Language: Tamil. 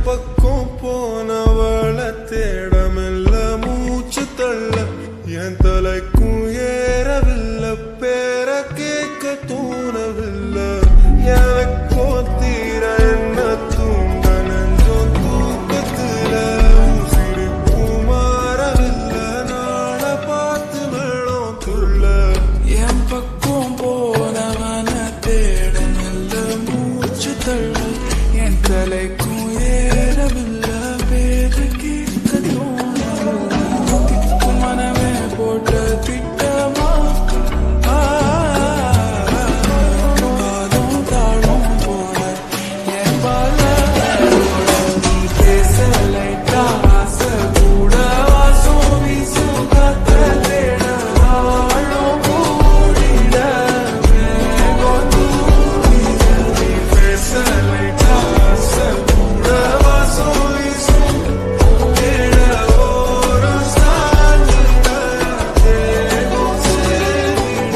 பக்கம் போனவள தேடமில்ல மூச்சு தள்ள என் தலைக்கும் ஏறவில்லை பேர கேட்க தோணவில்லை எனக்கோ தீர என்ன தூங்க நெஞ்சோ தூக்கத்துல சிரிப்பு மாறவில்லை நாள பார்த்து மேளம் துள்ள என் பக்கம் போனவன தேடமில்ல மூச்சு தள்ள என் தலைக்கும் ஏறவில்லை பேர கேட்க தோணவில்லை திக்கும் மனமே போட்ட திட்டமா காதும் தாழும் போல என் பால நீ பேசலை ஆசை கூட வாசம் வீசும் காத்த தேட ஆழம் கூடிட வேகம் தூண்டிட நீ பேசலை ஆசை கூட வாசம் வீசும் தேட ஓரம் சாஞ்சிட தேகம் சேரிட